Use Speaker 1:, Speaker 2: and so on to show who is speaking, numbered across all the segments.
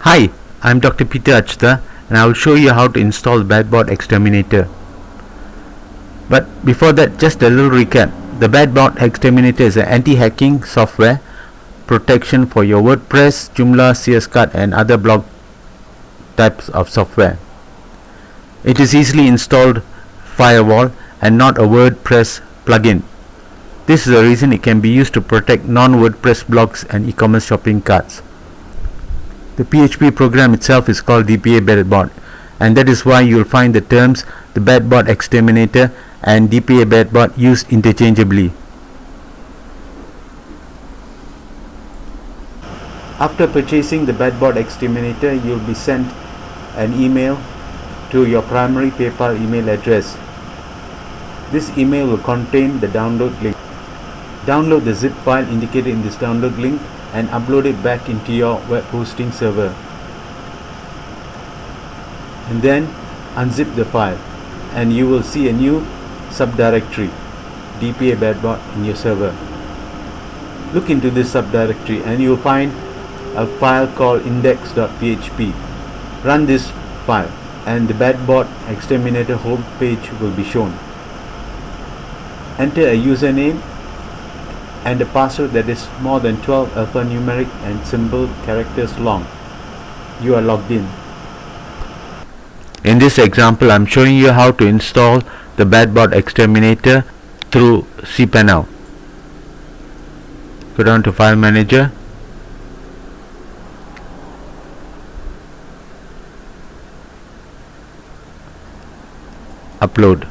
Speaker 1: Hi, I'm Dr. Peter Achta and I will show you how to install Bad Bot Exterminator. But before that, just a little recap. The Bad Bot Exterminator is an anti-hacking software protection for your WordPress, Joomla, CS Card and other blog types of software. It is easily installed Firewall and not a WordPress plugin. This is the reason it can be used to protect non-WordPress blogs and e-commerce shopping carts. The PHP program itself is called Bad Bot, and that is why you will find the terms the Bad Bot Exterminator and Bad Bot used interchangeably. After purchasing the Bad Bot Exterminator, you will be sent an email to your primary PayPal email address. This email will contain the download link. Download the zip file indicated in this download link and upload it back into your web hosting server, and then unzip the file and you will see a new subdirectory Bad Bot in your server. Look into this subdirectory and you will find a file called index.php. Run this file and the Bad Bot Exterminator home page will be shown. Enter a username and a password that is more than 12 alphanumeric and symbol characters long. You are logged in. In this example, I am showing you how to install the Bad Bot Exterminator through cPanel. Go down to File Manager, Upload.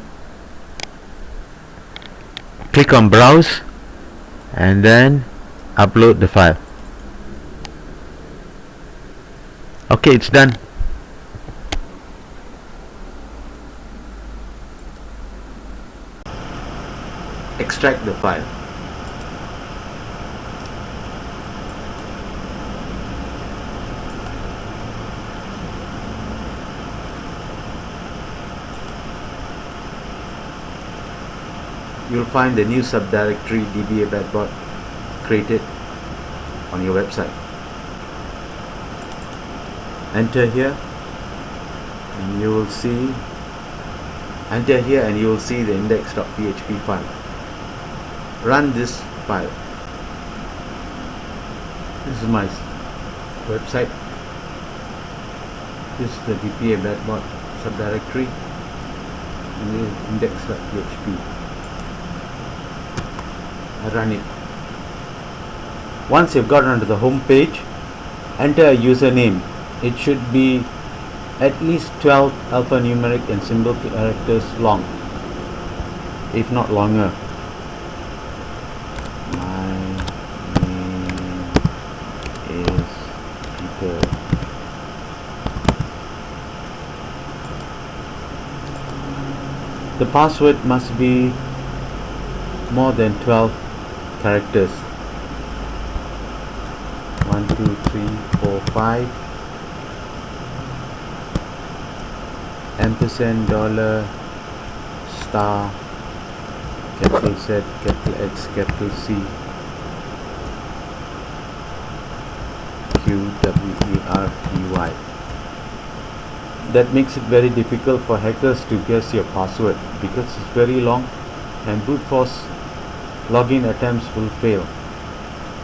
Speaker 1: Click on Browse and then upload the file. Okay, it's done. Extract the file. You will find the new subdirectory Bad Bot created on your website. Enter here and you will see the index.php file. Run this file. This is my website. This is the Bad Bot subdirectory and this is index.php. Run it. Once you've gotten onto the home page, enter a username. It should be at least 12 alphanumeric and symbol characters long, if not longer. My name is Peter. The password must be more than 12 characters. 1 2 3 4 5 ampersand dollar star capital Z capital X capital C QWERTY. That makes it very difficult for hackers to guess your password because it's very long and brute force login attempts will fail.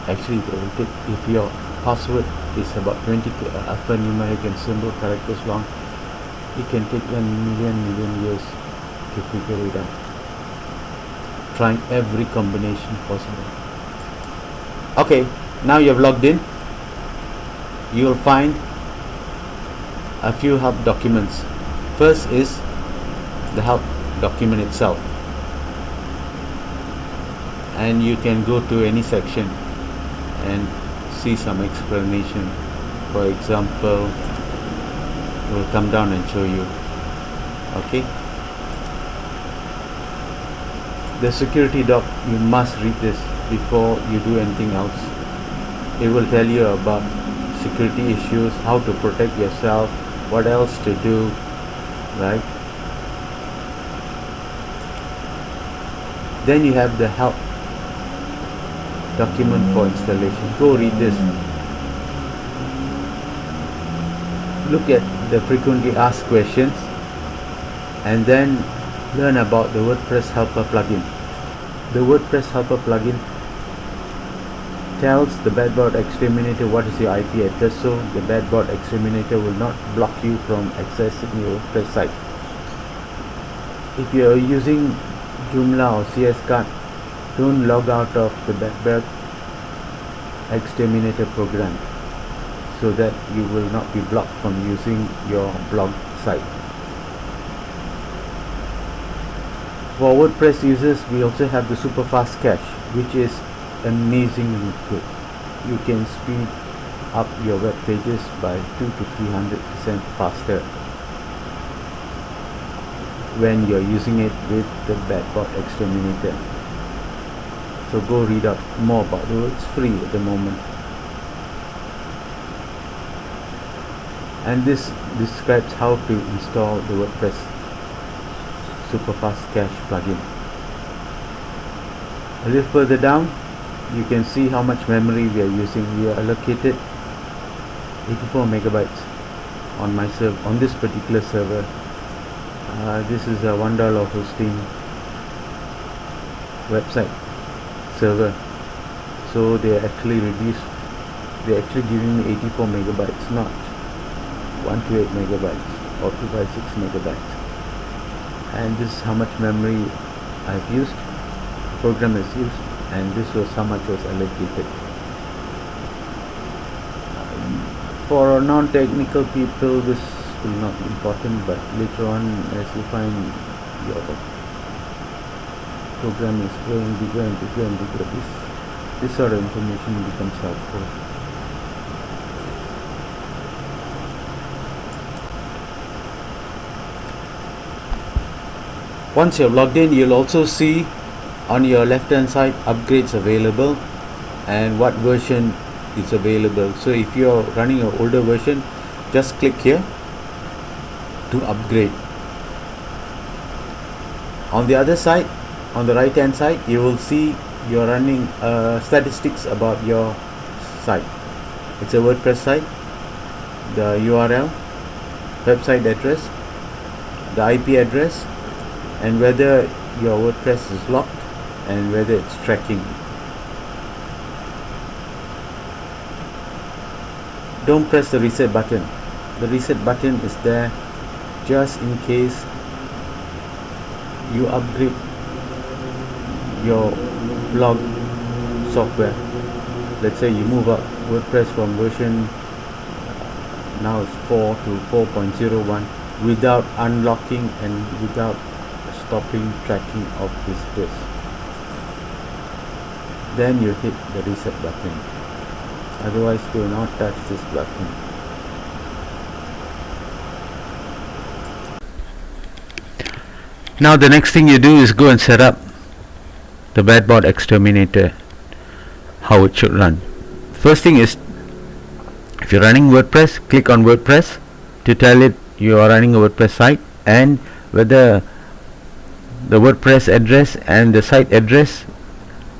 Speaker 1: Actually, it will take, if your password is about 20 alphanumeric and symbol characters long, it can take 1 million years to figure it out, trying every combination possible. Okay, now you have logged in. You will find a few help documents. First is the help document itself, and you can go to any section and see some explanation. For example, we'll come down and show you. Okay, the security doc, you must read this before you do anything else. It will tell you about security issues, how to protect yourself, what else to do, right? Then you have the help document for installation. Go read this. look at the frequently asked questions and then learn about the WordPress helper plugin. The WordPress helper plugin tells the Bad Bot Exterminator what is your IP address, so the Bad Bot Exterminator will not block you from accessing your WordPress site. If you are using Joomla or CS card, don't log out of the Bad Bot Exterminator program so that you will not be blocked from using your blog site. For WordPress users, we also have the super fast cache, which is amazingly good. You can speed up your web pages by 200 to 300% faster when you're using it with the Bad Bot Exterminator. So go read up more about it. It's free at the moment. And this describes how to install the WordPress super fast cache plugin. A little further down, you can see how much memory we are using. We are allocated 84 megabytes on my server, on this particular server. This is a $1 hosting website server, so they actually giving me 84 megabytes, not 128 megabytes or 256 megabytes. And this is how much memory I've used, the program has used, and this was how much was allocated. For non-technical people, this will not be important, but later on, as you find your program is growing bigger and bigger and bigger, this sort of information becomes helpful. Once you're logged in, you'll also see on your left hand side upgrades available and what version is available. So if you're running an older version, just click here to upgrade. On the other side, on the right hand side, you will see you're running statistics about your site. It's a WordPress site, the URL, website address, the IP address, and whether your WordPress is locked and whether it's tracking. Don't press the reset button. The reset button is there just in case you upgrade your blog software. Let's say you move up WordPress from version now it's 4 to 4.01 without unlocking and without stopping tracking of visitors. Then you hit the reset button. Otherwise, do not touch this button. Now the next thing you do is go and set up the Bad Bot Exterminator, how it should run. First thing is, if you're running WordPress, click on WordPress to tell it you are running a WordPress site and whether the WordPress address and the site address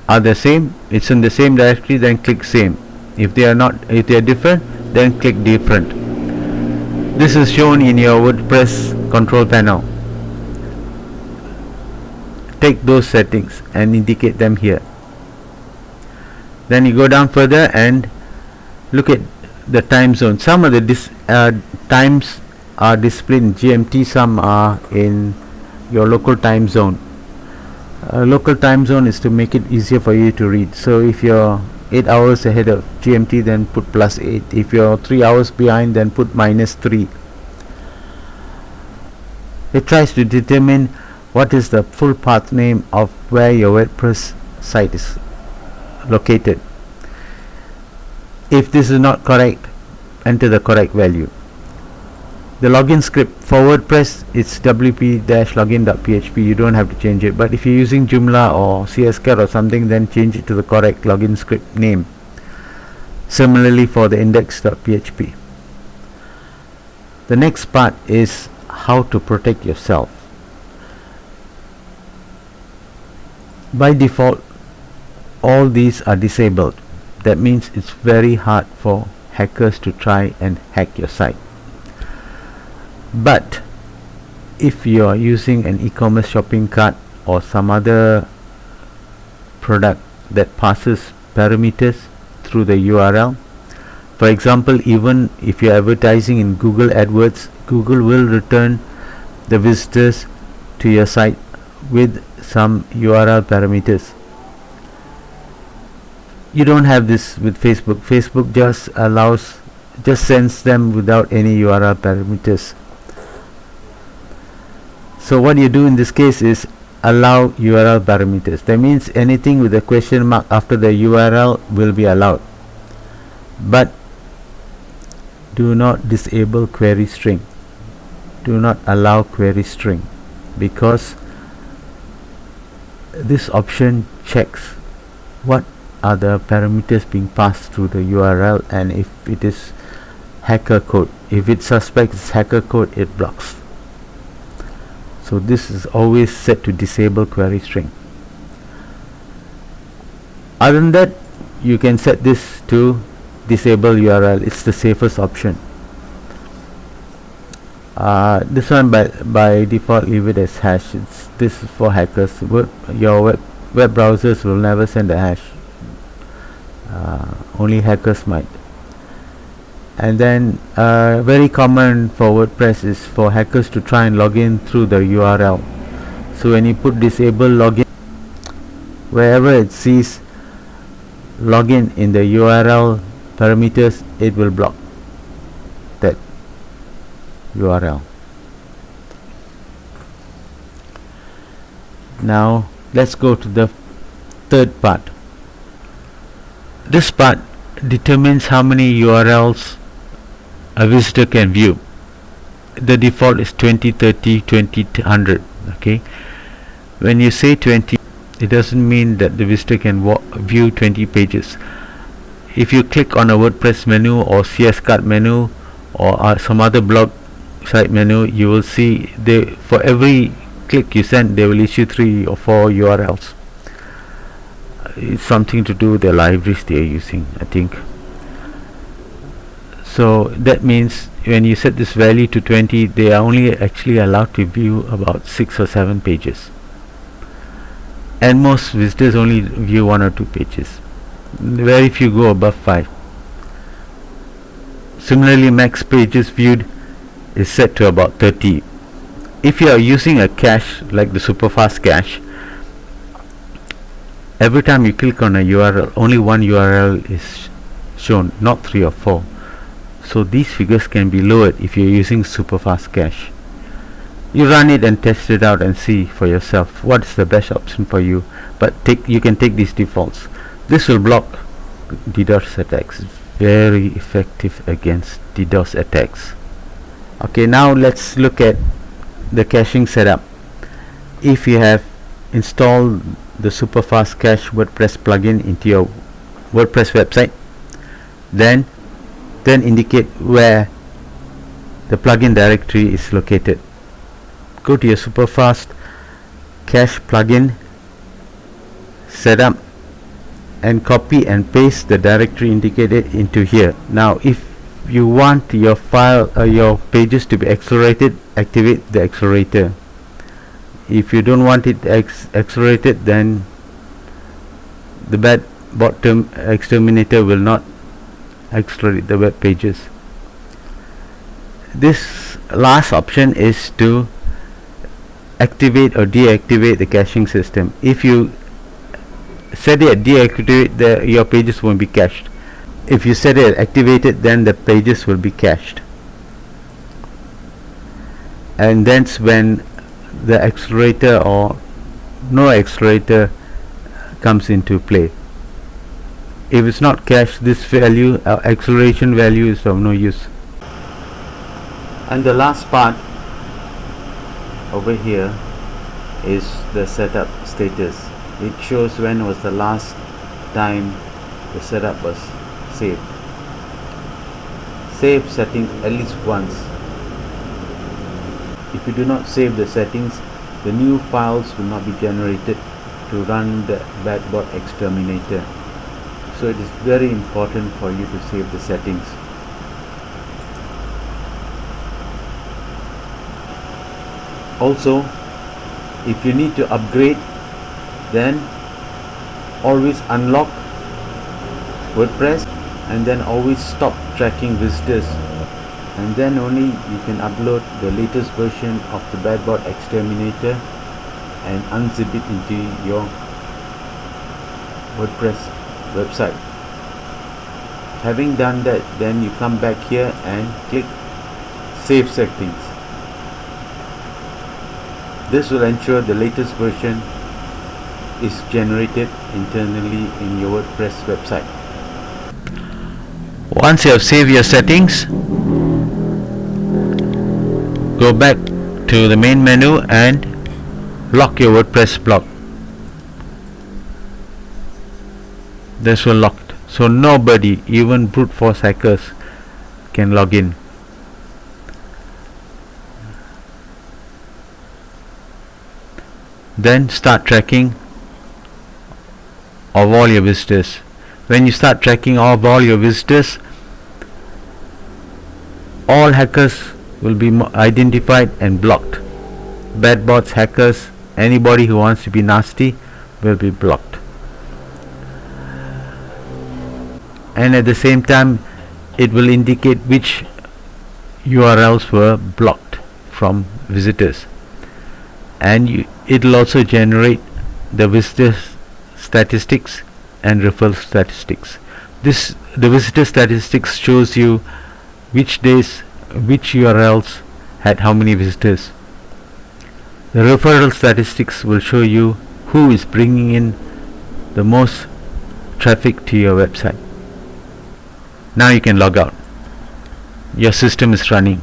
Speaker 1: are the same, it's in the same directory, then click same. If they are not, if they are different, then click different. This is shown in your WordPress control panel. Take those settings and indicate them here. Then you go down further and look at the time zone. Some of the times are displayed in GMT, some are in your local time zone. Local time zone is to make it easier for you to read. So if you're 8 hours ahead of GMT, then put +8. If you're 3 hours behind, then put -3. It tries to determine what is the full path name of where your WordPress site is located. If this is not correct, enter the correct value. The login script for WordPress, it's wp-login.php. You don't have to change it, but if you're using Joomla or CSCAD or something, then change it to the correct login script name. Similarly for the index.php. The next part is how to protect yourself. By default, all these are disabled. That means it's very hard for hackers to try and hack your site. But if you are using an e-commerce shopping cart or some other product that passes parameters through the URL, for example, even if you're advertising in Google AdWords, Google will return the visitors to your site with some URL parameters. You don't have this with Facebook. Facebook just sends them without any URL parameters. So what you do in this case is allow URL parameters. That means anything with a question mark after the URL will be allowed, but do not disable query string. Do not allow query string, because this option checks what are the parameters being passed through the URL, and if it is hacker code, if it suspects hacker code, it blocks. So this is always set to disable query string. Other than that, you can set this to disable URL. It's the safest option. This one by default, leave it as hash. This is for hackers. Your web browsers will never send a hash. Only hackers might. And then very common for WordPress is for hackers to try and log in through the URL. So when you put disable login, wherever it sees login in the URL parameters, it will block that URL. Now let's go to the third part. This part determines how many URLs a visitor can view. The default is 20, 30, 20, 100. Okay, when you say 20, it doesn't mean that the visitor can view 20 pages. If you click on a WordPress menu or CS card menu or some other blog site menu, you will see for every click you send, they will issue 3 or 4 URLs. It's something to do with the libraries they are using, I think. So that means when you set this value to 20, they are only actually allowed to view about 6 or 7 pages, and most visitors only view 1 or 2 pages. Very few go above 5. Similarly, max pages viewed is set to about 30. If you are using a cache like the superfast cache, every time you click on a URL, only one URL is shown, not 3 or 4. So these figures can be lowered if you're using superfast cache. You run it and test it out and see for yourself what's the best option for you. But you can take these defaults. This will block DDoS attacks. It's very effective against DDoS attacks. Okay, now let's look at the caching setup. If you have installed the superfast cache WordPress plugin into your WordPress website, then indicate where the plugin directory is located. Go to your superfast cache plugin setup and copy and paste the directory indicated into here. Now if you want your your pages to be accelerated, activate the accelerator. If you don't want it accelerated, then the Bad Bot Exterminator will not accelerate the web pages. This last option is to activate or deactivate the caching system. If you set it deactivate, your pages won't be cached. If you set it activated, then the pages will be cached, and that's when the accelerator or no accelerator comes into play. If it's not cached, this value, acceleration value, is of no use. And the last part over here is the setup status. It shows when was the last time the setup was saved. Save settings at least once. If you do not save the settings, the new files will not be generated to run the Bad Bot Exterminator. So it is very important for you to save the settings. Also, if you need to upgrade, then always unlock WordPress and then always stop tracking visitors, and then only you can upload the latest version of the Bad Bot Exterminator and unzip it into your WordPress website. Having done that, then you come back here and click Save Settings. This will ensure the latest version is generated internally in your WordPress website. Once you have saved your settings, go back to the main menu and lock your WordPress blog. This will lock, so nobody, even brute force hackers, can log in. Then start tracking of all your visitors. When you start tracking of all your visitors, all hackers will be identified and blocked. Bad bots, hackers, anybody who wants to be nasty will be blocked. And at the same time, it will indicate which URLs were blocked from visitors, and it will also generate the visitor statistics and referral statistics. The visitor statistics shows you which days, which URLs had how many visitors. The referral statistics will show you who is bringing in the most traffic to your website. Now you can log out. Your system is running.